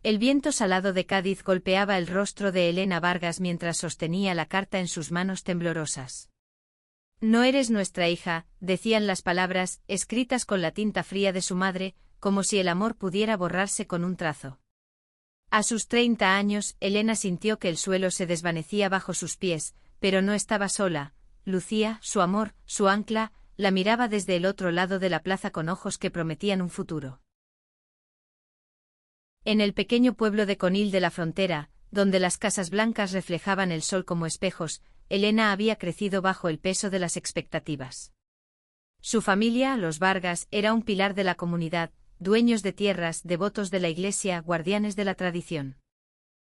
El viento salado de Cádiz golpeaba el rostro de Elena Vargas mientras sostenía la carta en sus manos temblorosas. No eres nuestra hija, decían las palabras, escritas con la tinta fría de su madre, como si el amor pudiera borrarse con un trazo. A sus 30 años, Elena sintió que el suelo se desvanecía bajo sus pies, pero no estaba sola. Lucía, su amor, su ancla, la miraba desde el otro lado de la plaza con ojos que prometían un futuro. En el pequeño pueblo de Conil de la Frontera, donde las casas blancas reflejaban el sol como espejos, Elena había crecido bajo el peso de las expectativas. Su familia, los Vargas, era un pilar de la comunidad, dueños de tierras, devotos de la iglesia, guardianes de la tradición.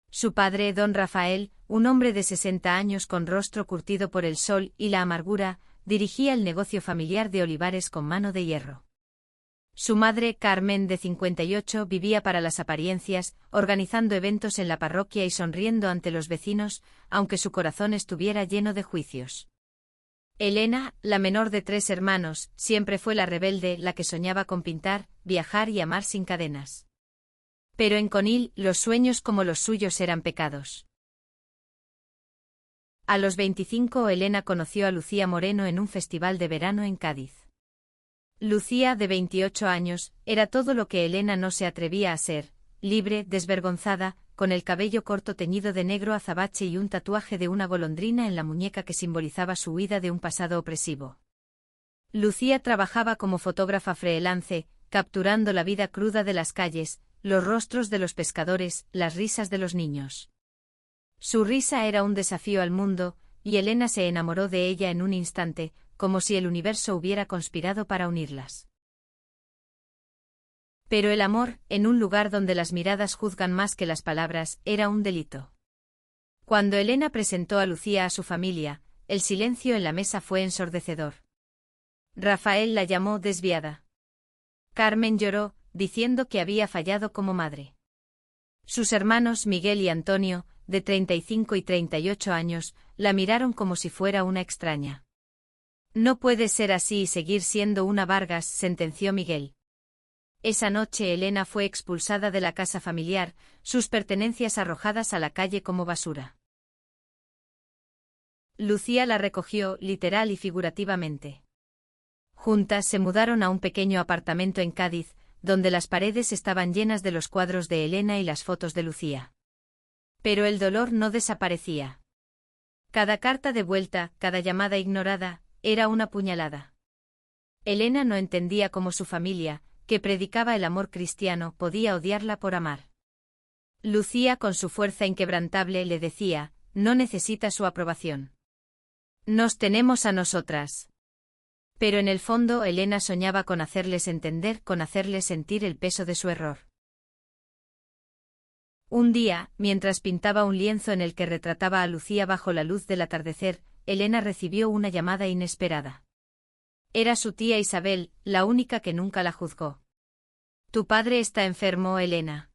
Su padre, don Rafael, un hombre de 60 años con rostro curtido por el sol y la amargura, dirigía el negocio familiar de olivares con mano de hierro. Su madre, Carmen, de 58, vivía para las apariencias, organizando eventos en la parroquia y sonriendo ante los vecinos, aunque su corazón estuviera lleno de juicios. Elena, la menor de 3 hermanos, siempre fue la rebelde, la que soñaba con pintar, viajar y amar sin cadenas. Pero en Conil, los sueños como los suyos eran pecados. A los 25, Elena conoció a Lucía Moreno en un festival de verano en Cádiz. Lucía, de 28 años, era todo lo que Elena no se atrevía a ser: libre, desvergonzada, con el cabello corto teñido de negro azabache y un tatuaje de una golondrina en la muñeca que simbolizaba su huida de un pasado opresivo. Lucía trabajaba como fotógrafa freelance, capturando la vida cruda de las calles, los rostros de los pescadores, las risas de los niños. Su risa era un desafío al mundo, y Elena se enamoró de ella en un instante, como si el universo hubiera conspirado para unirlas. Pero el amor, en un lugar donde las miradas juzgan más que las palabras, era un delito. Cuando Elena presentó a Lucía a su familia, el silencio en la mesa fue ensordecedor. Rafael la llamó desviada. Carmen lloró, diciendo que había fallado como madre. Sus hermanos Miguel y Antonio, de 35 y 38 años, la miraron como si fuera una extraña. No puede ser así y seguir siendo una Vargas, sentenció Miguel. Esa noche Elena fue expulsada de la casa familiar, sus pertenencias arrojadas a la calle como basura. Lucía la recogió, literal y figurativamente. Juntas se mudaron a un pequeño apartamento en Cádiz, donde las paredes estaban llenas de los cuadros de Elena y las fotos de Lucía. Pero el dolor no desaparecía. Cada carta de vuelta, cada llamada ignorada, era una puñalada. Elena no entendía cómo su familia, que predicaba el amor cristiano, podía odiarla por amar. Lucía, con su fuerza inquebrantable, le decía: no necesita su aprobación. Nos tenemos a nosotras. Pero en el fondo Elena soñaba con hacerles entender, con hacerles sentir el peso de su error. Un día, mientras pintaba un lienzo en el que retrataba a Lucía bajo la luz del atardecer, Elena recibió una llamada inesperada. Era su tía Isabel, la única que nunca la juzgó. Tu padre está enfermo, Elena.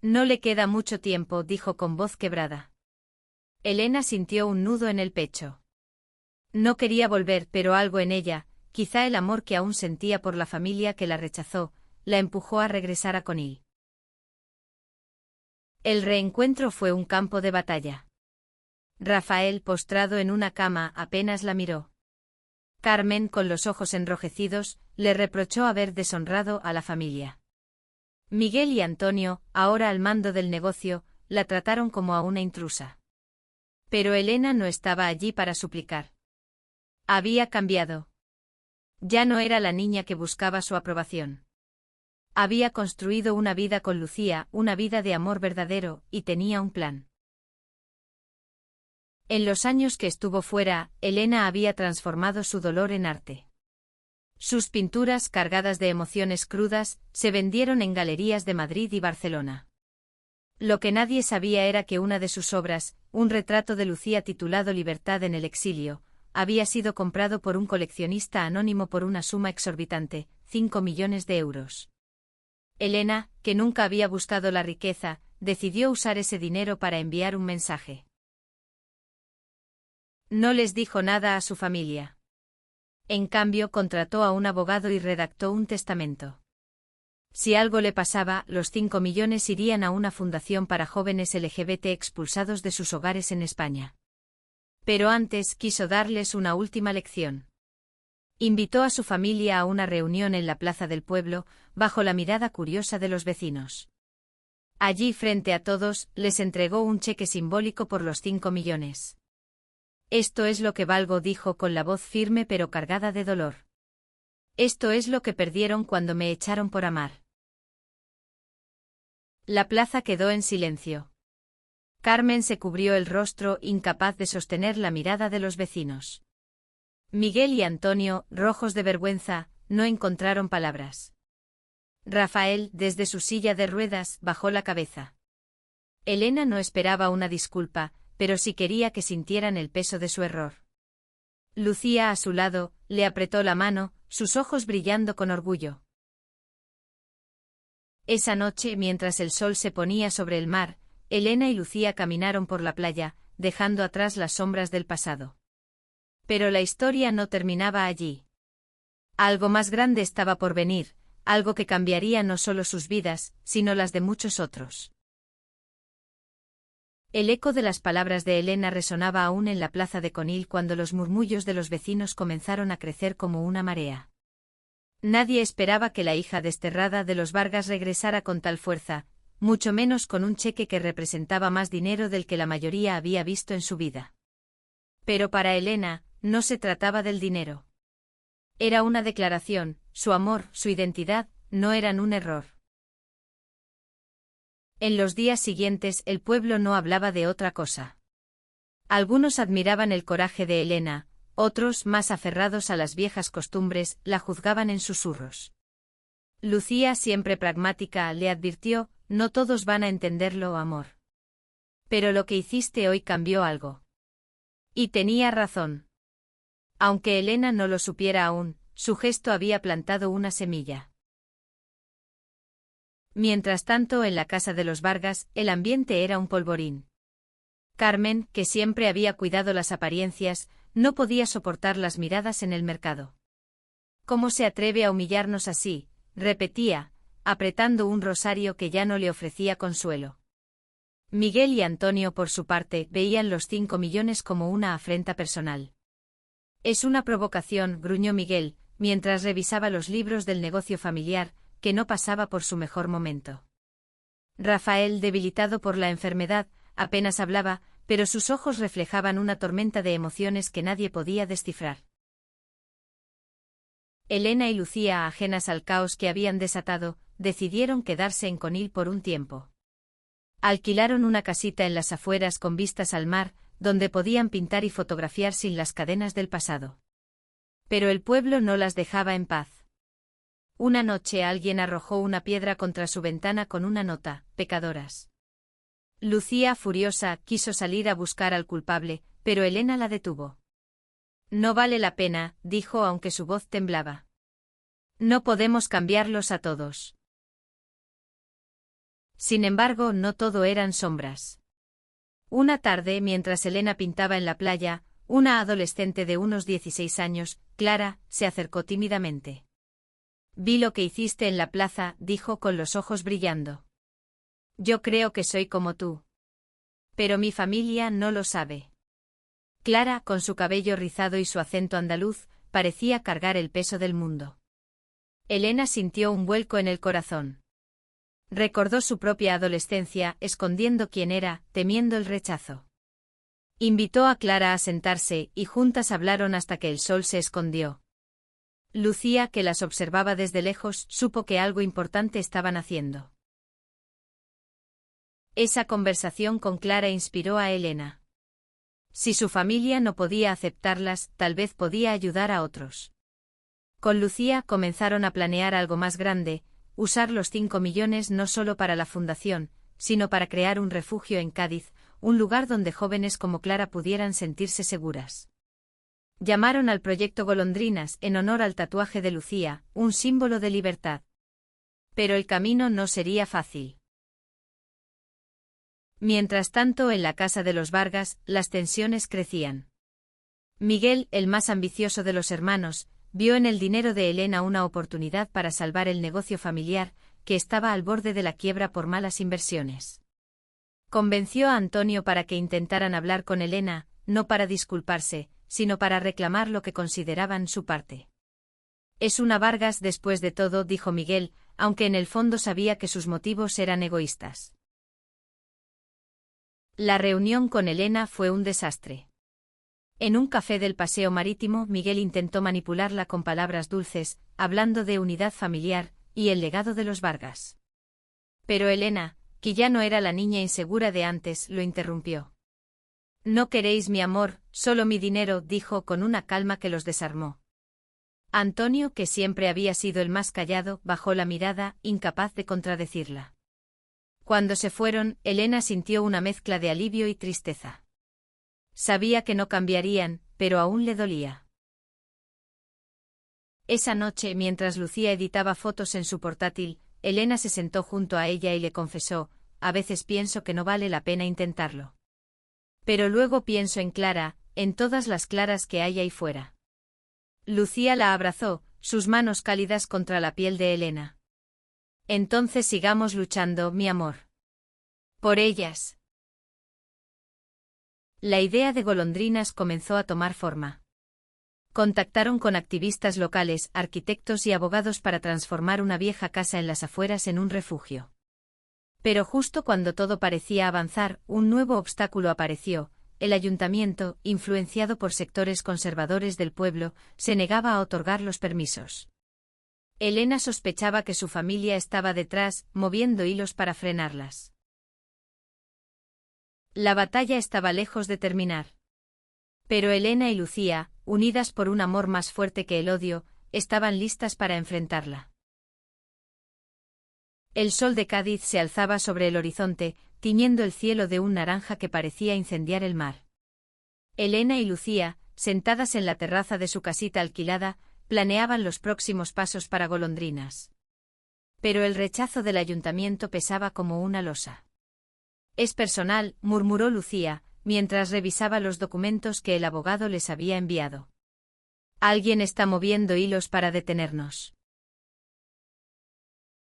No le queda mucho tiempo, dijo con voz quebrada. Elena sintió un nudo en el pecho. No quería volver, pero algo en ella, quizá el amor que aún sentía por la familia que la rechazó, la empujó a regresar a Conil. El reencuentro fue un campo de batalla. Rafael, postrado en una cama, apenas la miró. Carmen, con los ojos enrojecidos, le reprochó haber deshonrado a la familia. Miguel y Antonio, ahora al mando del negocio, la trataron como a una intrusa. Pero Elena no estaba allí para suplicar. Había cambiado. Ya no era la niña que buscaba su aprobación. Había construido una vida con Lucía, una vida de amor verdadero, y tenía un plan. En los años que estuvo fuera, Elena había transformado su dolor en arte. Sus pinturas, cargadas de emociones crudas, se vendieron en galerías de Madrid y Barcelona. Lo que nadie sabía era que una de sus obras, un retrato de Lucía titulado Libertad en el exilio, había sido comprado por un coleccionista anónimo por una suma exorbitante, 5 millones de euros. Elena, que nunca había buscado la riqueza, decidió usar ese dinero para enviar un mensaje. No les dijo nada a su familia. En cambio, contrató a un abogado y redactó un testamento. Si algo le pasaba, los 5 millones irían a una fundación para jóvenes LGBT expulsados de sus hogares en España. Pero antes quiso darles una última lección. Invitó a su familia a una reunión en la plaza del pueblo, bajo la mirada curiosa de los vecinos. Allí, frente a todos, les entregó un cheque simbólico por los 5 millones. Esto es lo que valgo, dijo con la voz firme pero cargada de dolor. Esto es lo que perdieron cuando me echaron por amar. La plaza quedó en silencio. Carmen se cubrió el rostro, incapaz de sostener la mirada de los vecinos. Miguel y Antonio, rojos de vergüenza, no encontraron palabras. Rafael, desde su silla de ruedas, bajó la cabeza. Elena no esperaba una disculpa, pero sí quería que sintieran el peso de su error. Lucía, a su lado, le apretó la mano, sus ojos brillando con orgullo. Esa noche, mientras el sol se ponía sobre el mar, Elena y Lucía caminaron por la playa, dejando atrás las sombras del pasado. Pero la historia no terminaba allí. Algo más grande estaba por venir, algo que cambiaría no solo sus vidas, sino las de muchos otros. El eco de las palabras de Elena resonaba aún en la plaza de Conil cuando los murmullos de los vecinos comenzaron a crecer como una marea. Nadie esperaba que la hija desterrada de los Vargas regresara con tal fuerza, mucho menos con un cheque que representaba más dinero del que la mayoría había visto en su vida. Pero para Elena, no se trataba del dinero. Era una declaración, su amor, su identidad, no eran un error. En los días siguientes el pueblo no hablaba de otra cosa. Algunos admiraban el coraje de Elena, otros, más aferrados a las viejas costumbres, la juzgaban en susurros. Lucía, siempre pragmática, le advirtió, no todos van a entenderlo, amor. Pero lo que hiciste hoy cambió algo. Y tenía razón. Aunque Elena no lo supiera aún, su gesto había plantado una semilla. Mientras tanto, en la casa de los Vargas, el ambiente era un polvorín. Carmen, que siempre había cuidado las apariencias, no podía soportar las miradas en el mercado. ¿Cómo se atreve a humillarnos así?, repetía, apretando un rosario que ya no le ofrecía consuelo. Miguel y Antonio, por su parte, veían los 5 millones como una afrenta personal. Es una provocación, gruñó Miguel, mientras revisaba los libros del negocio familiar, que no pasaba por su mejor momento. Rafael, debilitado por la enfermedad, apenas hablaba, pero sus ojos reflejaban una tormenta de emociones que nadie podía descifrar. Elena y Lucía, ajenas al caos que habían desatado, decidieron quedarse en Conil por un tiempo. Alquilaron una casita en las afueras con vistas al mar, donde podían pintar y fotografiar sin las cadenas del pasado. Pero el pueblo no las dejaba en paz. Una noche alguien arrojó una piedra contra su ventana con una nota: pecadoras. Lucía, furiosa, quiso salir a buscar al culpable, pero Elena la detuvo. No vale la pena, dijo aunque su voz temblaba. No podemos cambiarlos a todos. Sin embargo, no todo eran sombras. Una tarde, mientras Elena pintaba en la playa, una adolescente de unos 16 años, Clara, se acercó tímidamente. Vi lo que hiciste en la plaza, dijo con los ojos brillando. Yo creo que soy como tú. Pero mi familia no lo sabe. Clara, con su cabello rizado y su acento andaluz, parecía cargar el peso del mundo. Elena sintió un vuelco en el corazón. Recordó su propia adolescencia, escondiendo quién era, temiendo el rechazo. Invitó a Clara a sentarse, y juntas hablaron hasta que el sol se escondió. Lucía, que las observaba desde lejos, supo que algo importante estaban haciendo. Esa conversación con Clara inspiró a Elena. Si su familia no podía aceptarlas, tal vez podía ayudar a otros. Con Lucía comenzaron a planear algo más grande: usar los 5 millones no solo para la fundación, sino para crear un refugio en Cádiz, un lugar donde jóvenes como Clara pudieran sentirse seguras. Llamaron al proyecto Golondrinas en honor al tatuaje de Lucía, un símbolo de libertad. Pero el camino no sería fácil. Mientras tanto, en la casa de los Vargas, las tensiones crecían. Miguel, el más ambicioso de los hermanos, vio en el dinero de Elena una oportunidad para salvar el negocio familiar, que estaba al borde de la quiebra por malas inversiones. Convenció a Antonio para que intentaran hablar con Elena, no para disculparse, sino para reclamar lo que consideraban su parte. Es una Vargas después de todo, dijo Miguel, aunque en el fondo sabía que sus motivos eran egoístas. La reunión con Elena fue un desastre. En un café del Paseo Marítimo, Miguel intentó manipularla con palabras dulces, hablando de unidad familiar y el legado de los Vargas. Pero Elena, que ya no era la niña insegura de antes, lo interrumpió. No queréis mi amor, solo mi dinero, dijo con una calma que los desarmó. Antonio, que siempre había sido el más callado, bajó la mirada, incapaz de contradecirla. Cuando se fueron, Elena sintió una mezcla de alivio y tristeza. Sabía que no cambiarían, pero aún le dolía. Esa noche, mientras Lucía editaba fotos en su portátil, Elena se sentó junto a ella y le confesó: a veces pienso que no vale la pena intentarlo. Pero luego pienso en Clara, en todas las Claras que hay ahí fuera. Lucía la abrazó, sus manos cálidas contra la piel de Elena. Entonces sigamos luchando, mi amor. Por ellas. La idea de golondrinas comenzó a tomar forma. Contactaron con activistas locales, arquitectos y abogados para transformar una vieja casa en las afueras en un refugio. Pero justo cuando todo parecía avanzar, un nuevo obstáculo apareció: el ayuntamiento, influenciado por sectores conservadores del pueblo, se negaba a otorgar los permisos. Elena sospechaba que su familia estaba detrás, moviendo hilos para frenarlas. La batalla estaba lejos de terminar. Pero Elena y Lucía, unidas por un amor más fuerte que el odio, estaban listas para enfrentarla. El sol de Cádiz se alzaba sobre el horizonte, tiñendo el cielo de un naranja que parecía incendiar el mar. Elena y Lucía, sentadas en la terraza de su casita alquilada, planeaban los próximos pasos para golondrinas. Pero el rechazo del ayuntamiento pesaba como una losa. Es personal, murmuró Lucía, mientras revisaba los documentos que el abogado les había enviado. Alguien está moviendo hilos para detenernos.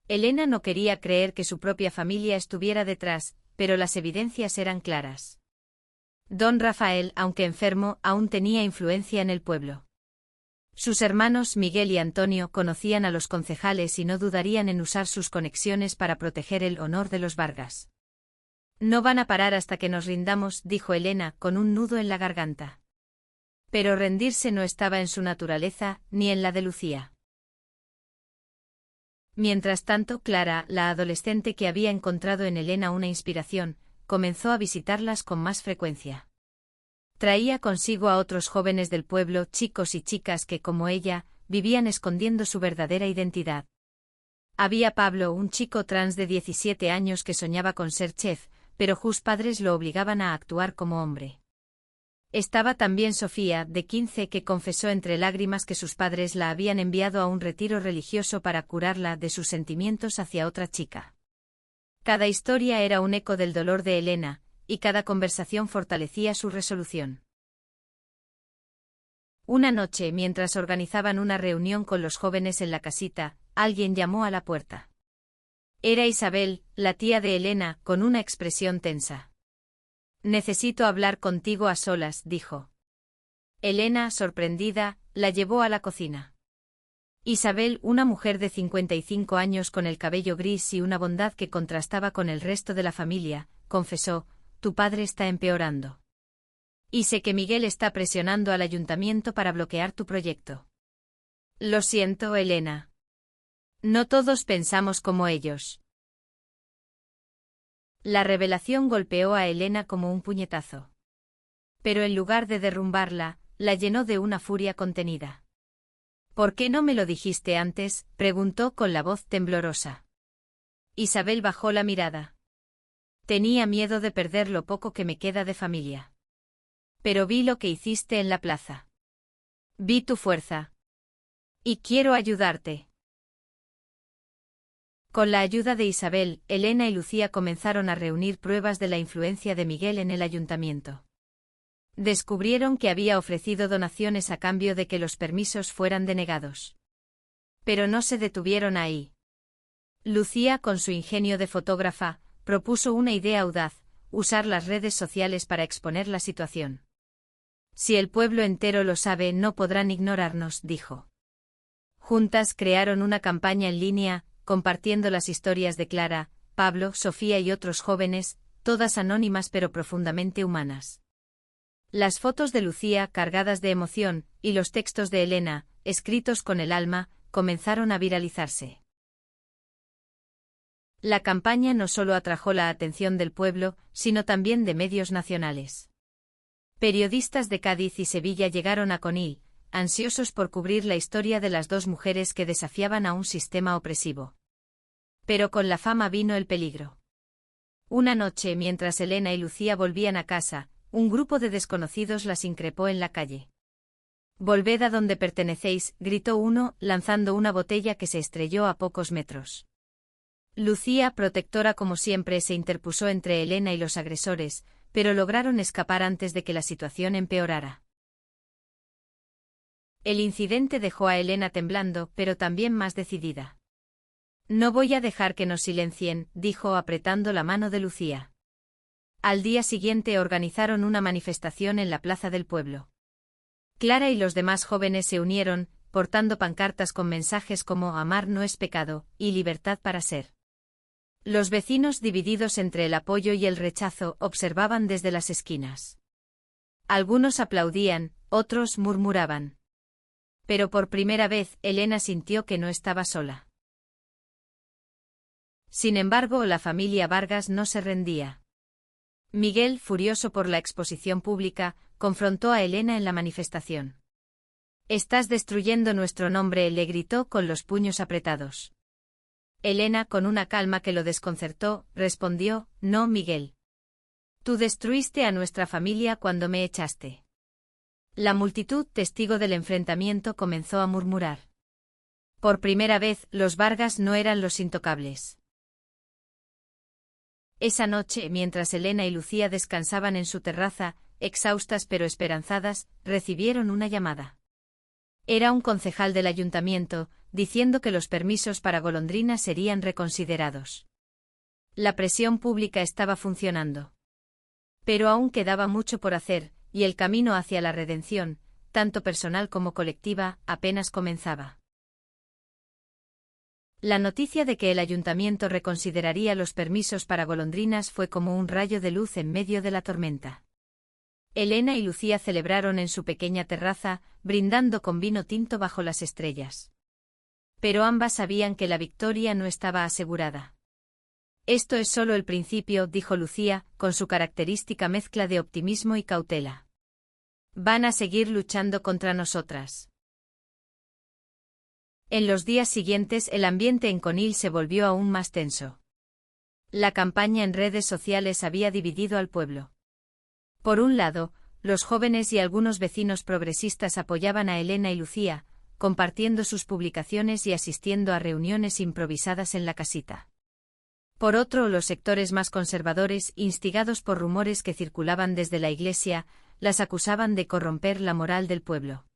Elena no quería creer que su propia familia estuviera detrás, pero las evidencias eran claras. Don Rafael, aunque enfermo, aún tenía influencia en el pueblo. Sus hermanos Miguel y Antonio conocían a los concejales y no dudarían en usar sus conexiones para proteger el honor de los Vargas. No van a parar hasta que nos rindamos, dijo Elena, con un nudo en la garganta. Pero rendirse no estaba en su naturaleza, ni en la de Lucía. Mientras tanto, Clara, la adolescente que había encontrado en Elena una inspiración, comenzó a visitarlas con más frecuencia. Traía consigo a otros jóvenes del pueblo, chicos y chicas que, como ella, vivían escondiendo su verdadera identidad. Había Pablo, un chico trans de 17 años que soñaba con ser chef, pero sus padres lo obligaban a actuar como hombre. Estaba también Sofía, de 15, que confesó entre lágrimas que sus padres la habían enviado a un retiro religioso para curarla de sus sentimientos hacia otra chica. Cada historia era un eco del dolor de Elena, y cada conversación fortalecía su resolución. Una noche, mientras organizaban una reunión con los jóvenes en la casita, alguien llamó a la puerta. Era Isabel, la tía de Elena, con una expresión tensa. Necesito hablar contigo a solas, dijo. Elena, sorprendida, la llevó a la cocina. Isabel, una mujer de 55 años con el cabello gris y una bondad que contrastaba con el resto de la familia, confesó: tu padre está empeorando. Y sé que Miguel está presionando al ayuntamiento para bloquear tu proyecto. Lo siento, Elena. No todos pensamos como ellos. La revelación golpeó a Elena como un puñetazo. Pero en lugar de derrumbarla, la llenó de una furia contenida. ¿Por qué no me lo dijiste antes?, preguntó con la voz temblorosa. Isabel bajó la mirada. Tenía miedo de perder lo poco que me queda de familia. Pero vi lo que hiciste en la plaza. Vi tu fuerza. Y quiero ayudarte. Con la ayuda de Isabel, Elena y Lucía comenzaron a reunir pruebas de la influencia de Miguel en el ayuntamiento. Descubrieron que había ofrecido donaciones a cambio de que los permisos fueran denegados. Pero no se detuvieron ahí. Lucía, con su ingenio de fotógrafa, propuso una idea audaz: usar las redes sociales para exponer la situación. Si el pueblo entero lo sabe, no podrán ignorarnos, dijo. Juntas crearon una campaña en línea, compartiendo las historias de Clara, Pablo, Sofía y otros jóvenes, todas anónimas pero profundamente humanas. Las fotos de Lucía, cargadas de emoción, y los textos de Elena, escritos con el alma, comenzaron a viralizarse. La campaña no solo atrajo la atención del pueblo, sino también de medios nacionales. Periodistas de Cádiz y Sevilla llegaron a Conil, ansiosos por cubrir la historia de las dos mujeres que desafiaban a un sistema opresivo. Pero con la fama vino el peligro. Una noche, mientras Elena y Lucía volvían a casa, un grupo de desconocidos las increpó en la calle. «Volved a donde pertenecéis», gritó uno, lanzando una botella que se estrelló a pocos metros. Lucía, protectora como siempre, se interpuso entre Elena y los agresores, pero lograron escapar antes de que la situación empeorara. El incidente dejó a Elena temblando, pero también más decidida. «No voy a dejar que nos silencien», dijo apretando la mano de Lucía. Al día siguiente organizaron una manifestación en la plaza del pueblo. Clara y los demás jóvenes se unieron, portando pancartas con mensajes como «Amar no es pecado» y «Libertad para ser». Los vecinos, divididos entre el apoyo y el rechazo, observaban desde las esquinas. Algunos aplaudían, otros murmuraban. Pero por primera vez, Elena sintió que no estaba sola. Sin embargo, la familia Vargas no se rendía. Miguel, furioso por la exposición pública, confrontó a Elena en la manifestación. «Estás destruyendo nuestro nombre», le gritó con los puños apretados. Elena, con una calma que lo desconcertó, respondió: «No, Miguel. Tú destruiste a nuestra familia cuando me echaste». La multitud, testigo del enfrentamiento, comenzó a murmurar. Por primera vez, los Vargas no eran los intocables. Esa noche, mientras Elena y Lucía descansaban en su terraza, exhaustas pero esperanzadas, recibieron una llamada. Era un concejal del ayuntamiento, diciendo que los permisos para golondrinas serían reconsiderados. La presión pública estaba funcionando. Pero aún quedaba mucho por hacer, y el camino hacia la redención, tanto personal como colectiva, apenas comenzaba. La noticia de que el ayuntamiento reconsideraría los permisos para golondrinas fue como un rayo de luz en medio de la tormenta. Elena y Lucía celebraron en su pequeña terraza, brindando con vino tinto bajo las estrellas. Pero ambas sabían que la victoria no estaba asegurada. «Esto es solo el principio», dijo Lucía, con su característica mezcla de optimismo y cautela. «Van a seguir luchando contra nosotras». En los días siguientes el ambiente en Conil se volvió aún más tenso. La campaña en redes sociales había dividido al pueblo. Por un lado, los jóvenes y algunos vecinos progresistas apoyaban a Elena y Lucía, compartiendo sus publicaciones y asistiendo a reuniones improvisadas en la casita. Por otro, los sectores más conservadores, instigados por rumores que circulaban desde la iglesia, las acusaban de corromper la moral del pueblo.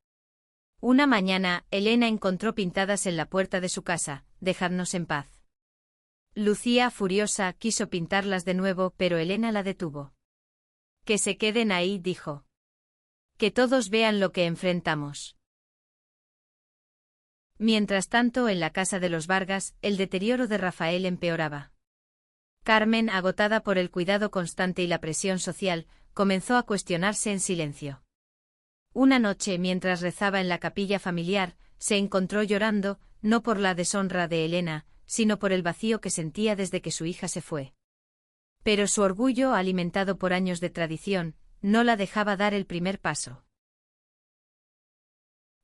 Una mañana, Elena encontró pintadas en la puerta de su casa: «Dejadnos en paz». Lucía, furiosa, quiso pintarlas de nuevo, pero Elena la detuvo. «Que se queden ahí», dijo. «Que todos vean lo que enfrentamos». Mientras tanto, en la casa de los Vargas, el deterioro de Rafael empeoraba. Carmen, agotada por el cuidado constante y la presión social, comenzó a cuestionarse en silencio. Una noche, mientras rezaba en la capilla familiar, se encontró llorando, no por la deshonra de Elena, sino por el vacío que sentía desde que su hija se fue. Pero su orgullo, alimentado por años de tradición, no la dejaba dar el primer paso.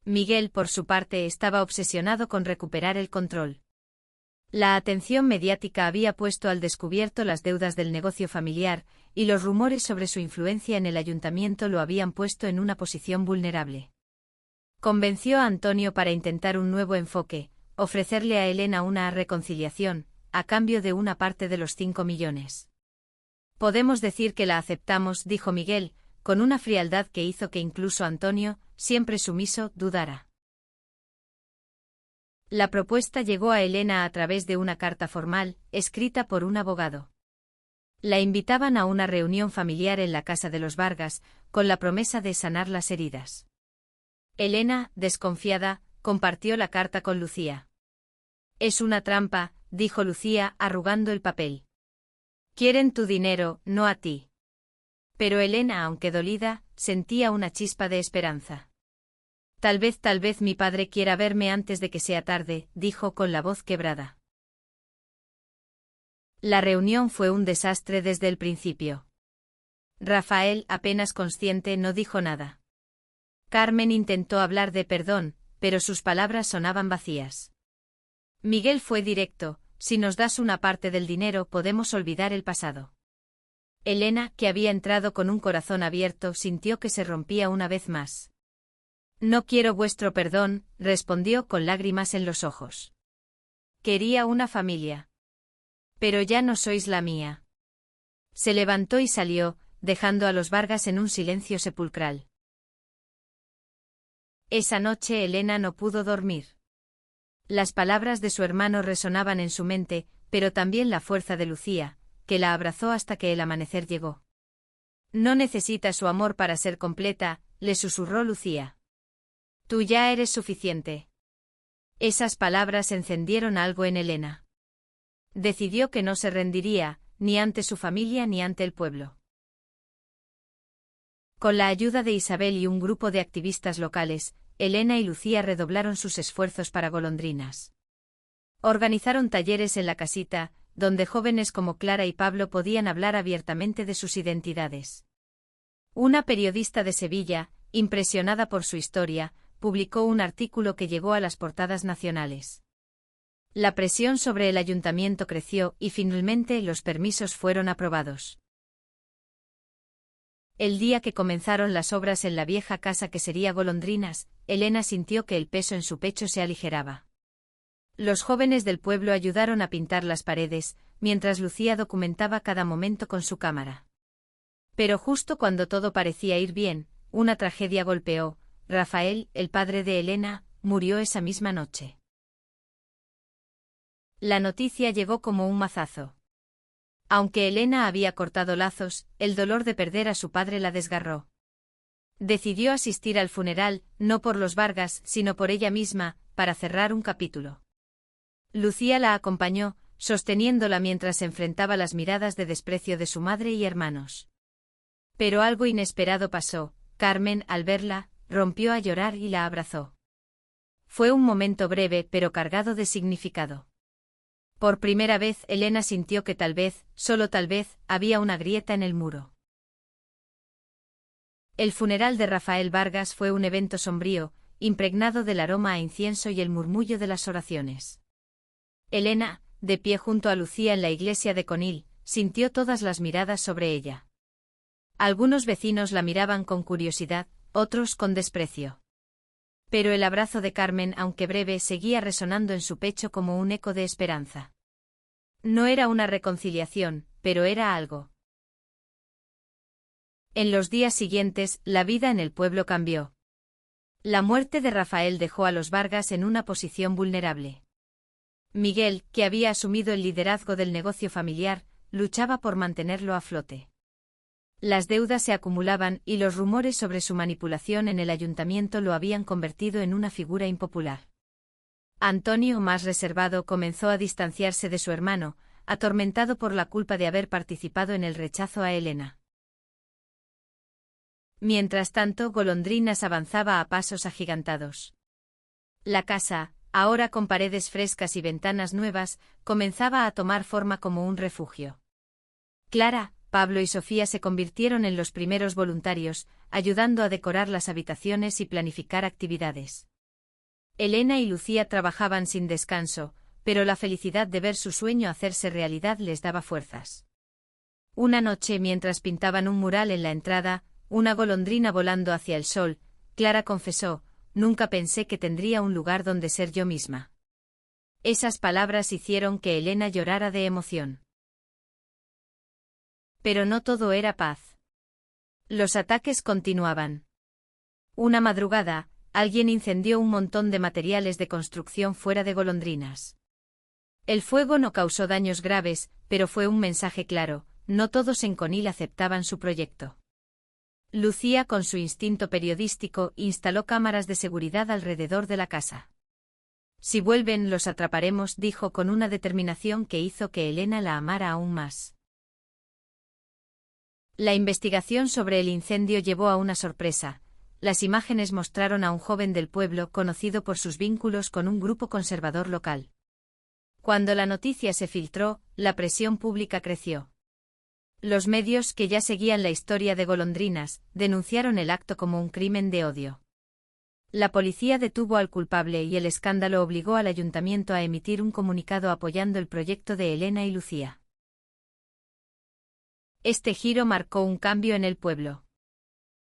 Miguel, por su parte, estaba obsesionado con recuperar el control. La atención mediática había puesto al descubierto las deudas del negocio familiar, y los rumores sobre su influencia en el ayuntamiento lo habían puesto en una posición vulnerable. Convenció a Antonio para intentar un nuevo enfoque: ofrecerle a Elena una reconciliación, a cambio de una parte de los 5 millones. «Podemos decir que la aceptamos», dijo Miguel, con una frialdad que hizo que incluso Antonio, siempre sumiso, dudara. La propuesta llegó a Elena a través de una carta formal, escrita por un abogado. La invitaban a una reunión familiar en la casa de los Vargas, con la promesa de sanar las heridas. Elena, desconfiada, compartió la carta con Lucía. «Es una trampa», dijo Lucía, arrugando el papel. «Quieren tu dinero, no a ti». Pero Elena, aunque dolida, sentía una chispa de esperanza. Tal vez mi padre quiera verme antes de que sea tarde», dijo con la voz quebrada. La reunión fue un desastre desde el principio. Rafael, apenas consciente, no dijo nada. Carmen intentó hablar de perdón, pero sus palabras sonaban vacías. Miguel fue directo: «Si nos das una parte del dinero podemos olvidar el pasado». Elena, que había entrado con un corazón abierto, sintió que se rompía una vez más. «No quiero vuestro perdón», respondió con lágrimas en los ojos. «Quería una familia. Pero ya no sois la mía». Se levantó y salió, dejando a los Vargas en un silencio sepulcral. Esa noche Elena no pudo dormir. Las palabras de su hermano resonaban en su mente, pero también la fuerza de Lucía, que la abrazó hasta que el amanecer llegó. «No necesitas su amor para ser completa», le susurró Lucía. «Tú ya eres suficiente». Esas palabras encendieron algo en Elena. Decidió que no se rendiría, ni ante su familia ni ante el pueblo. Con la ayuda de Isabel y un grupo de activistas locales, Elena y Lucía redoblaron sus esfuerzos para Golondrinas. Organizaron talleres en la casita, donde jóvenes como Clara y Pablo podían hablar abiertamente de sus identidades. Una periodista de Sevilla, impresionada por su historia, publicó un artículo que llegó a las portadas nacionales. La presión sobre el ayuntamiento creció y finalmente los permisos fueron aprobados. El día que comenzaron las obras en la vieja casa que sería Golondrinas, Elena sintió que el peso en su pecho se aligeraba. Los jóvenes del pueblo ayudaron a pintar las paredes, mientras Lucía documentaba cada momento con su cámara. Pero justo cuando todo parecía ir bien, una tragedia golpeó. Rafael, el padre de Elena, murió esa misma noche. La noticia llegó como un mazazo. Aunque Elena había cortado lazos, el dolor de perder a su padre la desgarró. Decidió asistir al funeral, no por los Vargas, sino por ella misma, para cerrar un capítulo. Lucía la acompañó, sosteniéndola mientras enfrentaba las miradas de desprecio de su madre y hermanos. Pero algo inesperado pasó. Carmen, al verla, rompió a llorar y la abrazó. Fue un momento breve pero cargado de significado. Por primera vez Elena sintió que tal vez, solo tal vez, había una grieta en el muro. El funeral de Rafael Vargas fue un evento sombrío, impregnado del aroma a incienso y el murmullo de las oraciones. Elena, de pie junto a Lucía en la iglesia de Conil, sintió todas las miradas sobre ella. Algunos vecinos la miraban con curiosidad, otros con desprecio. Pero el abrazo de Carmen, aunque breve, seguía resonando en su pecho como un eco de esperanza. No era una reconciliación, pero era algo. En los días siguientes, la vida en el pueblo cambió. La muerte de Rafael dejó a los Vargas en una posición vulnerable. Miguel, que había asumido el liderazgo del negocio familiar, luchaba por mantenerlo a flote. Las deudas se acumulaban y los rumores sobre su manipulación en el ayuntamiento lo habían convertido en una figura impopular. Antonio, más reservado, comenzó a distanciarse de su hermano, atormentado por la culpa de haber participado en el rechazo a Elena. Mientras tanto, Golondrinas avanzaba a pasos agigantados. La casa, ahora con paredes frescas y ventanas nuevas, comenzaba a tomar forma como un refugio. Clara, Pablo y Sofía se convirtieron en los primeros voluntarios, ayudando a decorar las habitaciones y planificar actividades. Elena y Lucía trabajaban sin descanso, pero la felicidad de ver su sueño hacerse realidad les daba fuerzas. Una noche, mientras pintaban un mural en la entrada, una golondrina volando hacia el sol, Clara confesó: «Nunca pensé que tendría un lugar donde ser yo misma». Esas palabras hicieron que Elena llorara de emoción. Pero no todo era paz. Los ataques continuaban. Una madrugada, alguien incendió un montón de materiales de construcción fuera de Golondrinas. El fuego no causó daños graves, pero fue un mensaje claro: no todos en Conil aceptaban su proyecto. Lucía, con su instinto periodístico, instaló cámaras de seguridad alrededor de la casa. Si vuelven, los atraparemos, dijo con una determinación que hizo que Elena la amara aún más. La investigación sobre el incendio llevó a una sorpresa. Las imágenes mostraron a un joven del pueblo conocido por sus vínculos con un grupo conservador local. Cuando la noticia se filtró, la presión pública creció. Los medios, que ya seguían la historia de Golondrinas, denunciaron el acto como un crimen de odio. La policía detuvo al culpable y el escándalo obligó al ayuntamiento a emitir un comunicado apoyando el proyecto de Elena y Lucía. Este giro marcó un cambio en el pueblo.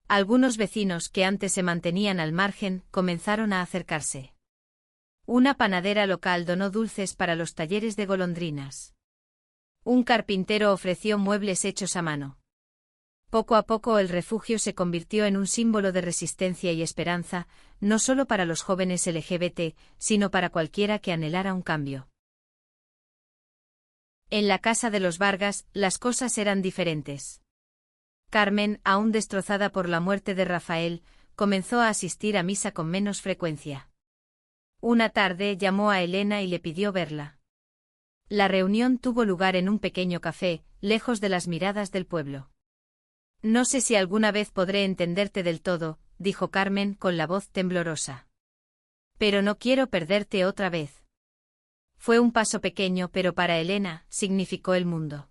Algunos vecinos que antes se mantenían al margen comenzaron a acercarse. Una panadera local donó dulces para los talleres de Golondrinas. Un carpintero ofreció muebles hechos a mano. Poco a poco el refugio se convirtió en un símbolo de resistencia y esperanza, no solo para los jóvenes LGBT, sino para cualquiera que anhelara un cambio. En la casa de los Vargas, las cosas eran diferentes. Carmen, aún destrozada por la muerte de Rafael, comenzó a asistir a misa con menos frecuencia. Una tarde llamó a Elena y le pidió verla. La reunión tuvo lugar en un pequeño café, lejos de las miradas del pueblo. No sé si alguna vez podré entenderte del todo, dijo Carmen con la voz temblorosa. Pero no quiero perderte otra vez. Fue un paso pequeño, pero para Elena significó el mundo.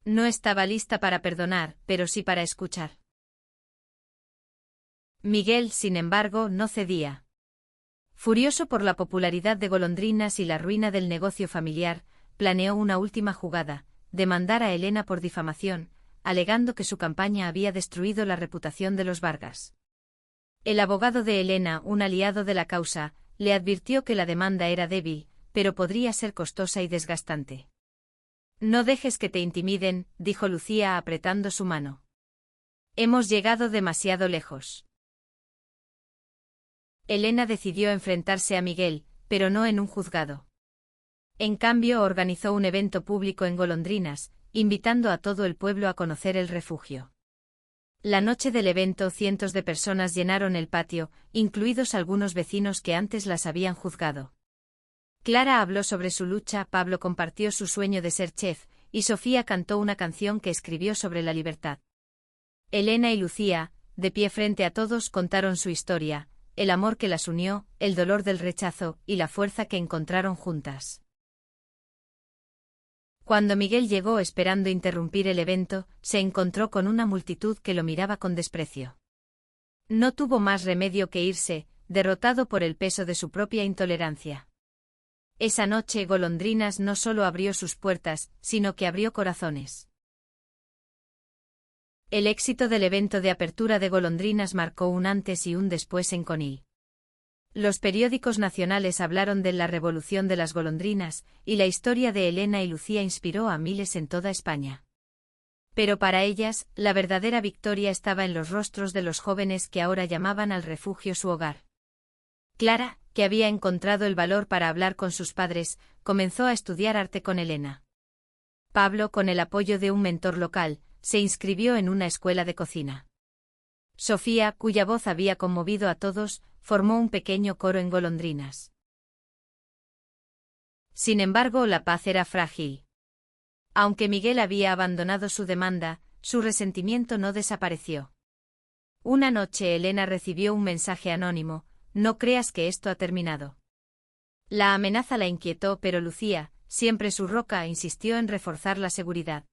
No estaba lista para perdonar, pero sí para escuchar. Miguel, sin embargo, no cedía. Furioso por la popularidad de Golondrinas y la ruina del negocio familiar, planeó una última jugada: demandar a Elena por difamación, alegando que su campaña había destruido la reputación de los Vargas. El abogado de Elena, un aliado de la causa, le advirtió que la demanda era débil, pero podría ser costosa y desgastante. No dejes que te intimiden, dijo Lucía apretando su mano. Hemos llegado demasiado lejos. Elena decidió enfrentarse a Miguel, pero no en un juzgado. En cambio, organizó un evento público en Golondrinas, invitando a todo el pueblo a conocer el refugio. La noche del evento, cientos de personas llenaron el patio, incluidos algunos vecinos que antes las habían juzgado. Clara habló sobre su lucha, Pablo compartió su sueño de ser chef, y Sofía cantó una canción que escribió sobre la libertad. Elena y Lucía, de pie frente a todos, contaron su historia: el amor que las unió, el dolor del rechazo y la fuerza que encontraron juntas. Cuando Miguel llegó esperando interrumpir el evento, se encontró con una multitud que lo miraba con desprecio. No tuvo más remedio que irse, derrotado por el peso de su propia intolerancia. Esa noche Golondrinas no solo abrió sus puertas, sino que abrió corazones. El éxito del evento de apertura de Golondrinas marcó un antes y un después en Conil. Los periódicos nacionales hablaron de la revolución de las golondrinas, y la historia de Elena y Lucía inspiró a miles en toda España. Pero para ellas, la verdadera victoria estaba en los rostros de los jóvenes que ahora llamaban al refugio su hogar. Clara, que había encontrado el valor para hablar con sus padres, comenzó a estudiar arte con Elena. Pablo, con el apoyo de un mentor local, se inscribió en una escuela de cocina. Sofía, cuya voz había conmovido a todos, formó un pequeño coro en Golondrinas. Sin embargo, la paz era frágil. Aunque Miguel había abandonado su demanda, su resentimiento no desapareció. Una noche Elena recibió un mensaje anónimo: no creas que esto ha terminado. La amenaza la inquietó, pero Lucía, siempre su roca, insistió en reforzar la seguridad.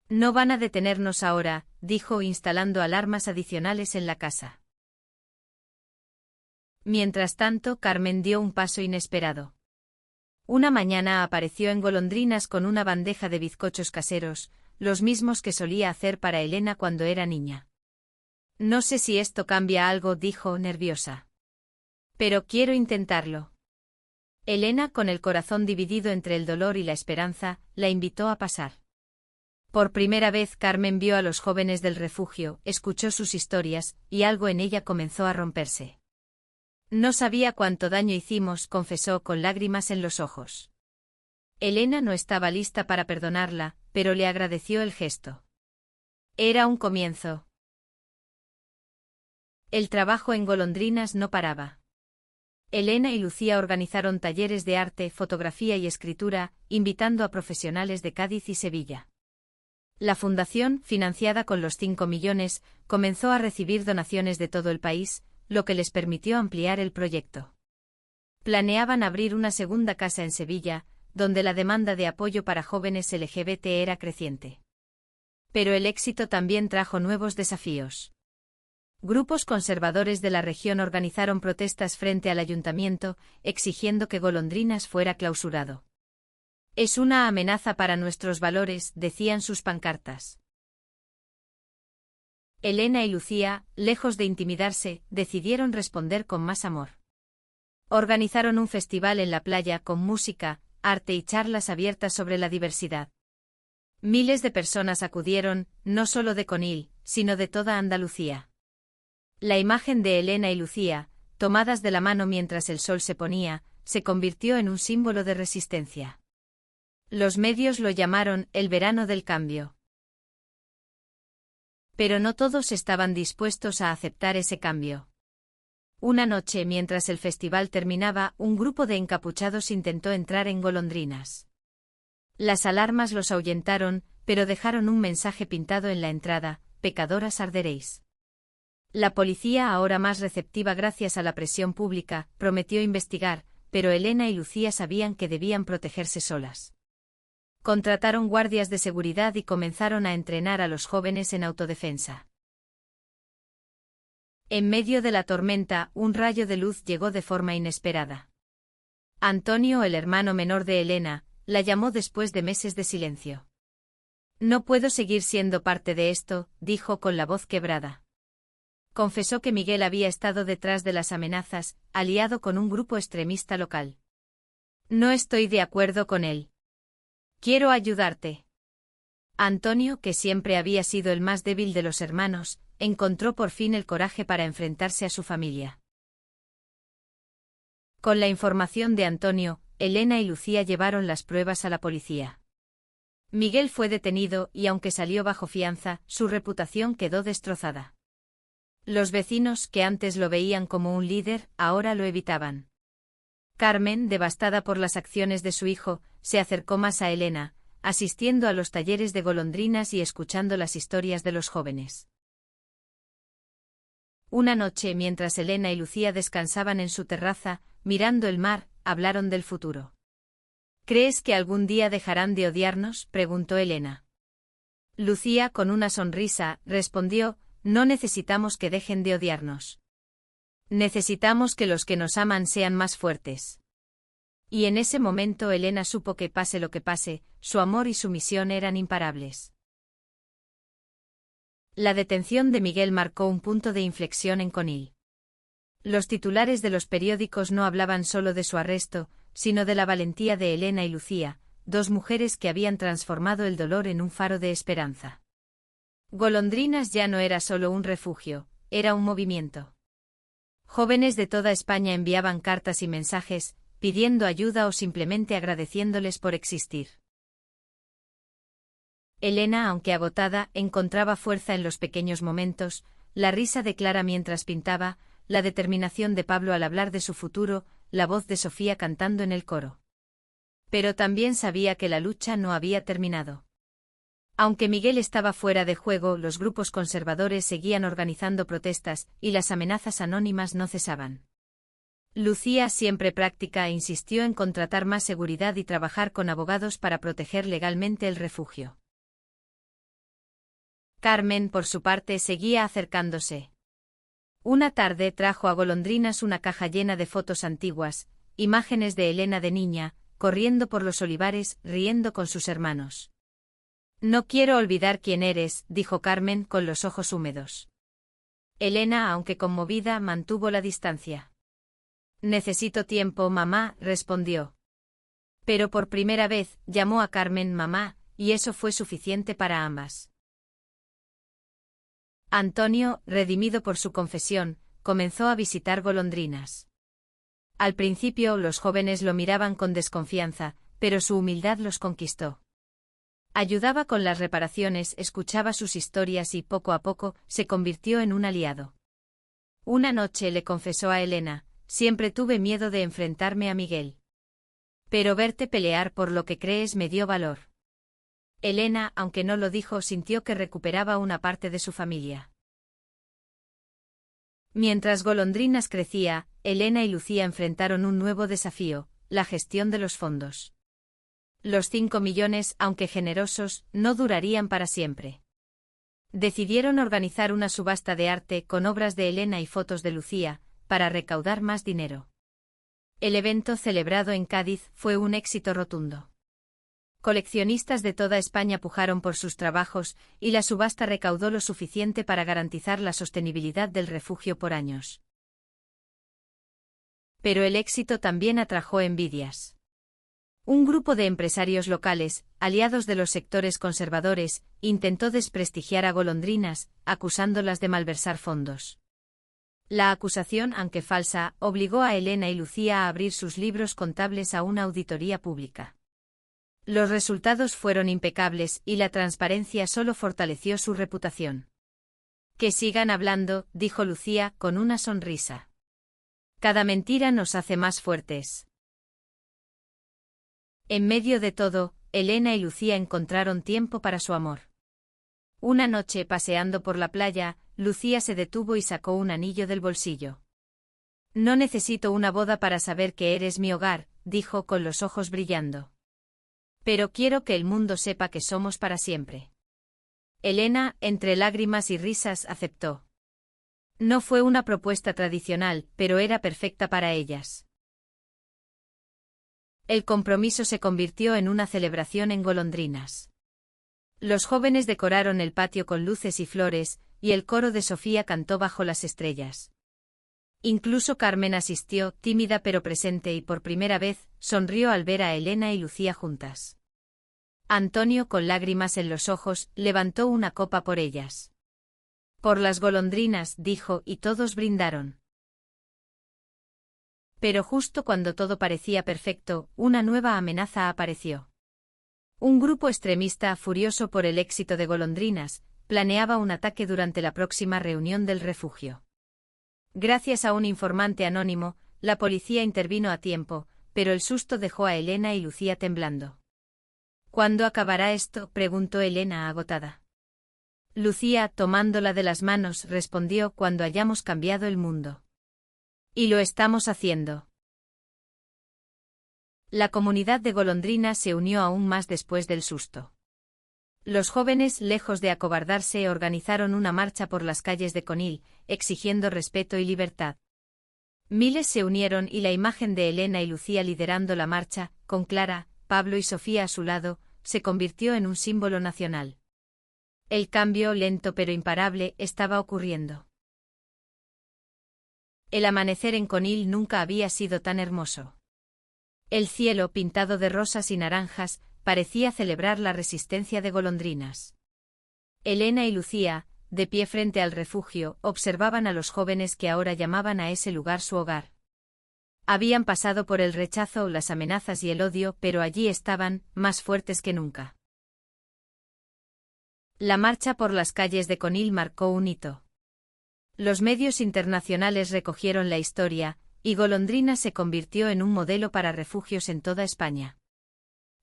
No van a detenernos ahora, dijo, instalando alarmas adicionales en la casa. Mientras tanto, Carmen dio un paso inesperado. Una mañana apareció en Golondrinas con una bandeja de bizcochos caseros, los mismos que solía hacer para Elena cuando era niña. No sé si esto cambia algo, dijo, nerviosa. Pero quiero intentarlo. Elena, con el corazón dividido entre el dolor y la esperanza, la invitó a pasar. Por primera vez Carmen vio a los jóvenes del refugio, escuchó sus historias, y algo en ella comenzó a romperse. No sabía cuánto daño hicimos, confesó con lágrimas en los ojos. Elena no estaba lista para perdonarla, pero le agradeció el gesto. Era un comienzo. El trabajo en Golondrinas no paraba. Elena y Lucía organizaron talleres de arte, fotografía y escritura, invitando a profesionales de Cádiz y Sevilla. La fundación, financiada con los 5 millones, comenzó a recibir donaciones de todo el país, lo que les permitió ampliar el proyecto. Planeaban abrir una segunda casa en Sevilla, donde la demanda de apoyo para jóvenes LGBT era creciente. Pero el éxito también trajo nuevos desafíos. Grupos conservadores de la región organizaron protestas frente al ayuntamiento, exigiendo que Golondrinas fuera clausurado. Es una amenaza para nuestros valores, decían sus pancartas. Elena y Lucía, lejos de intimidarse, decidieron responder con más amor. Organizaron un festival en la playa con música, arte y charlas abiertas sobre la diversidad. Miles de personas acudieron, no solo de Conil, sino de toda Andalucía. La imagen de Elena y Lucía, tomadas de la mano mientras el sol se ponía, se convirtió en un símbolo de resistencia. Los medios lo llamaron el verano del cambio. Pero no todos estaban dispuestos a aceptar ese cambio. Una noche, mientras el festival terminaba, un grupo de encapuchados intentó entrar en Golondrinas. Las alarmas los ahuyentaron, pero dejaron un mensaje pintado en la entrada: pecadoras arderéis. La policía, ahora más receptiva gracias a la presión pública, prometió investigar, pero Elena y Lucía sabían que debían protegerse solas. Contrataron guardias de seguridad y comenzaron a entrenar a los jóvenes en autodefensa. En medio de la tormenta, un rayo de luz llegó de forma inesperada. Antonio, el hermano menor de Elena, la llamó después de meses de silencio. No puedo seguir siendo parte de esto, dijo con la voz quebrada. Confesó que Miguel había estado detrás de las amenazas, aliado con un grupo extremista local. No estoy de acuerdo con él. Quiero ayudarte. Antonio, que siempre había sido el más débil de los hermanos, encontró por fin el coraje para enfrentarse a su familia. Con la información de Antonio, Elena y Lucía llevaron las pruebas a la policía. Miguel fue detenido y, aunque salió bajo fianza, su reputación quedó destrozada. Los vecinos, que antes lo veían como un líder, ahora lo evitaban. Carmen, devastada por las acciones de su hijo, se acercó más a Elena, asistiendo a los talleres de Golondrinas y escuchando las historias de los jóvenes. Una noche, mientras Elena y Lucía descansaban en su terraza, mirando el mar, hablaron del futuro. ¿Crees que algún día dejarán de odiarnos?, preguntó Elena. Lucía, con una sonrisa, respondió: no necesitamos que dejen de odiarnos. Necesitamos que los que nos aman sean más fuertes. Y en ese momento Elena supo que pase lo que pase, su amor y su misión eran imparables. La detención de Miguel marcó un punto de inflexión en Conil. Los titulares de los periódicos no hablaban solo de su arresto, sino de la valentía de Elena y Lucía, dos mujeres que habían transformado el dolor en un faro de esperanza. Golondrinas ya no era solo un refugio, era un movimiento. Jóvenes de toda España enviaban cartas y mensajes, pidiendo ayuda o simplemente agradeciéndoles por existir. Elena, aunque agotada, encontraba fuerza en los pequeños momentos, la risa de Clara mientras pintaba, la determinación de Pablo al hablar de su futuro, la voz de Sofía cantando en el coro. Pero también sabía que la lucha no había terminado. Aunque Miguel estaba fuera de juego, los grupos conservadores seguían organizando protestas, y las amenazas anónimas no cesaban. Lucía, siempre práctica, insistió en contratar más seguridad y trabajar con abogados para proteger legalmente el refugio. Carmen, por su parte, seguía acercándose. Una tarde trajo a Golondrinas una caja llena de fotos antiguas, imágenes de Elena de niña, corriendo por los olivares, riendo con sus hermanos. No quiero olvidar quién eres, dijo Carmen con los ojos húmedos. Elena, aunque conmovida, mantuvo la distancia. Necesito tiempo, mamá, respondió. Pero por primera vez, llamó a Carmen mamá, y eso fue suficiente para ambas. Antonio, redimido por su confesión, comenzó a visitar Golondrinas. Al principio los jóvenes lo miraban con desconfianza, pero su humildad los conquistó. Ayudaba con las reparaciones, escuchaba sus historias y poco a poco se convirtió en un aliado. Una noche le confesó a Elena: siempre tuve miedo de enfrentarme a Miguel. Pero verte pelear por lo que crees me dio valor. Elena, aunque no lo dijo, sintió que recuperaba una parte de su familia. Mientras Golondrinas crecía, Elena y Lucía enfrentaron un nuevo desafío: la gestión de los fondos. Los 5 millones, aunque generosos, no durarían para siempre. Decidieron organizar una subasta de arte con obras de Elena y fotos de Lucía, para recaudar más dinero. El evento, celebrado en Cádiz, fue un éxito rotundo. Coleccionistas de toda España pujaron por sus trabajos, y la subasta recaudó lo suficiente para garantizar la sostenibilidad del refugio por años. Pero el éxito también atrajo envidias. Un grupo de empresarios locales, aliados de los sectores conservadores, intentó desprestigiar a Golondrinas, acusándolas de malversar fondos. La acusación, aunque falsa, obligó a Elena y Lucía a abrir sus libros contables a una auditoría pública. Los resultados fueron impecables y la transparencia solo fortaleció su reputación. Que sigan hablando, dijo Lucía con una sonrisa. Cada mentira nos hace más fuertes. En medio de todo, Elena y Lucía encontraron tiempo para su amor. Una noche, paseando por la playa, Lucía se detuvo y sacó un anillo del bolsillo. No necesito una boda para saber que eres mi hogar, dijo con los ojos brillando. Pero quiero que el mundo sepa que somos para siempre. Elena, entre lágrimas y risas, aceptó. No fue una propuesta tradicional, pero era perfecta para ellas. El compromiso se convirtió en una celebración en Golondrinas. Los jóvenes decoraron el patio con luces y flores, y el coro de Sofía cantó bajo las estrellas. Incluso Carmen asistió, tímida pero presente, y por primera vez, sonrió al ver a Elena y Lucía juntas. Antonio, con lágrimas en los ojos, levantó una copa por ellas. Por las golondrinas, dijo, y todos brindaron. Pero justo cuando todo parecía perfecto, una nueva amenaza apareció. Un grupo extremista, furioso por el éxito de Golondrinas, planeaba un ataque durante la próxima reunión del refugio. Gracias a un informante anónimo, la policía intervino a tiempo, pero el susto dejó a Elena y Lucía temblando. ¿Cuándo acabará esto?, preguntó Elena agotada. Lucía, tomándola de las manos, respondió: cuando hayamos cambiado el mundo. Y lo estamos haciendo. La comunidad de Golondrinas se unió aún más después del susto. Los jóvenes, lejos de acobardarse, organizaron una marcha por las calles de Conil, exigiendo respeto y libertad. Miles se unieron y la imagen de Elena y Lucía liderando la marcha, con Clara, Pablo y Sofía a su lado, se convirtió en un símbolo nacional. El cambio, lento pero imparable, estaba ocurriendo. El amanecer en Conil nunca había sido tan hermoso. El cielo, pintado de rosas y naranjas, parecía celebrar la resistencia de Golondrinas. Elena y Lucía, de pie frente al refugio, observaban a los jóvenes que ahora llamaban a ese lugar su hogar. Habían pasado por el rechazo, las amenazas y el odio, pero allí estaban, más fuertes que nunca. La marcha por las calles de Conil marcó un hito. Los medios internacionales recogieron la historia, y Golondrinas se convirtió en un modelo para refugios en toda España.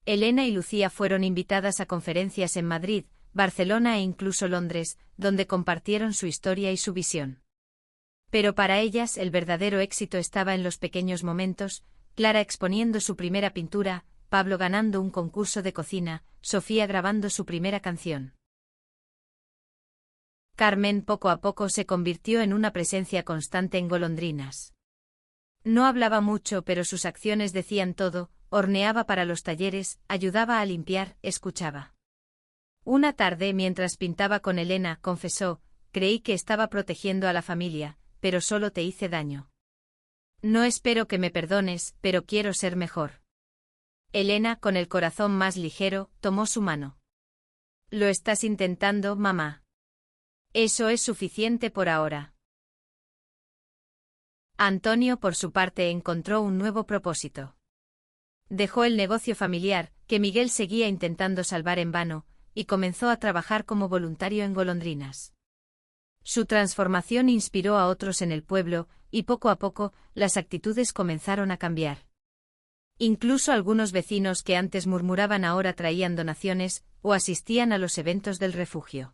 Elena y Lucía fueron invitadas a conferencias en Madrid, Barcelona e incluso Londres, donde compartieron su historia y su visión. Pero para ellas el verdadero éxito estaba en los pequeños momentos: Clara exponiendo su primera pintura, Pablo ganando un concurso de cocina, Sofía grabando su primera canción. Carmen poco a poco se convirtió en una presencia constante en Golondrinas. No hablaba mucho, pero sus acciones decían todo: horneaba para los talleres, ayudaba a limpiar, escuchaba. Una tarde, mientras pintaba con Elena, confesó: creí que estaba protegiendo a la familia, pero solo te hice daño. No espero que me perdones, pero quiero ser mejor. Elena, con el corazón más ligero, tomó su mano. Lo estás intentando, mamá. Eso es suficiente por ahora. Antonio, por su parte, encontró un nuevo propósito. Dejó el negocio familiar, que Miguel seguía intentando salvar en vano, y comenzó a trabajar como voluntario en golondrinas. Su transformación inspiró a otros en el pueblo, y poco a poco, las actitudes comenzaron a cambiar. Incluso algunos vecinos que antes murmuraban ahora traían donaciones, o asistían a los eventos del refugio.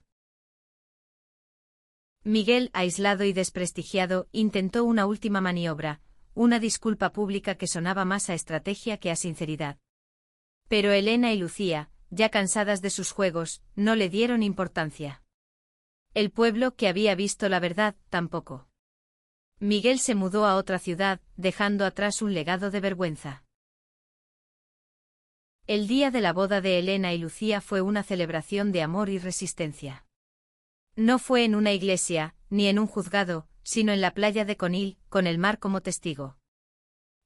Miguel, aislado y desprestigiado, intentó una última maniobra, una disculpa pública que sonaba más a estrategia que a sinceridad. Pero Elena y Lucía, ya cansadas de sus juegos, no le dieron importancia. El pueblo, que había visto la verdad, tampoco. Miguel se mudó a otra ciudad, dejando atrás un legado de vergüenza. El día de la boda de Elena y Lucía fue una celebración de amor y resistencia. No fue en una iglesia, ni en un juzgado, sino en la playa de Conil, con el mar como testigo.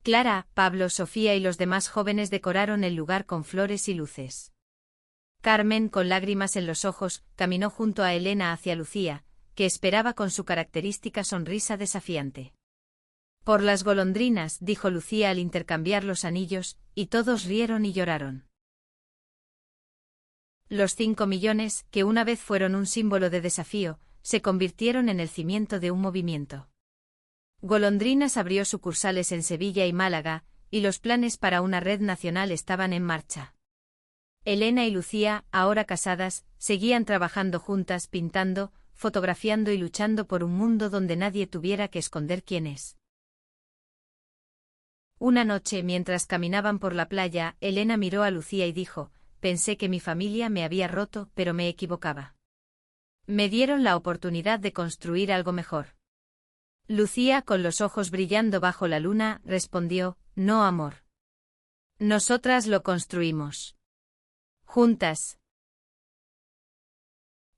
Clara, Pablo, Sofía y los demás jóvenes decoraron el lugar con flores y luces. Carmen, con lágrimas en los ojos, caminó junto a Elena hacia Lucía, que esperaba con su característica sonrisa desafiante. «Por las golondrinas», dijo Lucía al intercambiar los anillos, y todos rieron y lloraron. Los 5 millones, que una vez fueron un símbolo de desafío, se convirtieron en el cimiento de un movimiento. Golondrinas abrió sucursales en Sevilla y Málaga, y los planes para una red nacional estaban en marcha. Elena y Lucía, ahora casadas, seguían trabajando juntas, pintando, fotografiando y luchando por un mundo donde nadie tuviera que esconder quién es. Una noche, mientras caminaban por la playa, Elena miró a Lucía y dijo: «Pensé que mi familia me había roto, pero me equivocaba. Me dieron la oportunidad de construir algo mejor». Lucía, con los ojos brillando bajo la luna, respondió: «No, amor. Nosotras lo construimos. Juntas».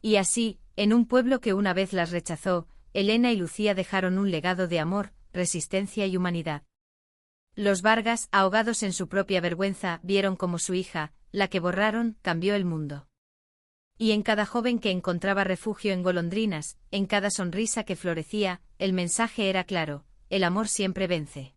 Y así, en un pueblo que una vez las rechazó, Elena y Lucía dejaron un legado de amor, resistencia y humanidad. Los Vargas, ahogados en su propia vergüenza, vieron como su hija, la que borraron, cambió el mundo. Y en cada joven que encontraba refugio en golondrinas, en cada sonrisa que florecía, el mensaje era claro: el amor siempre vence.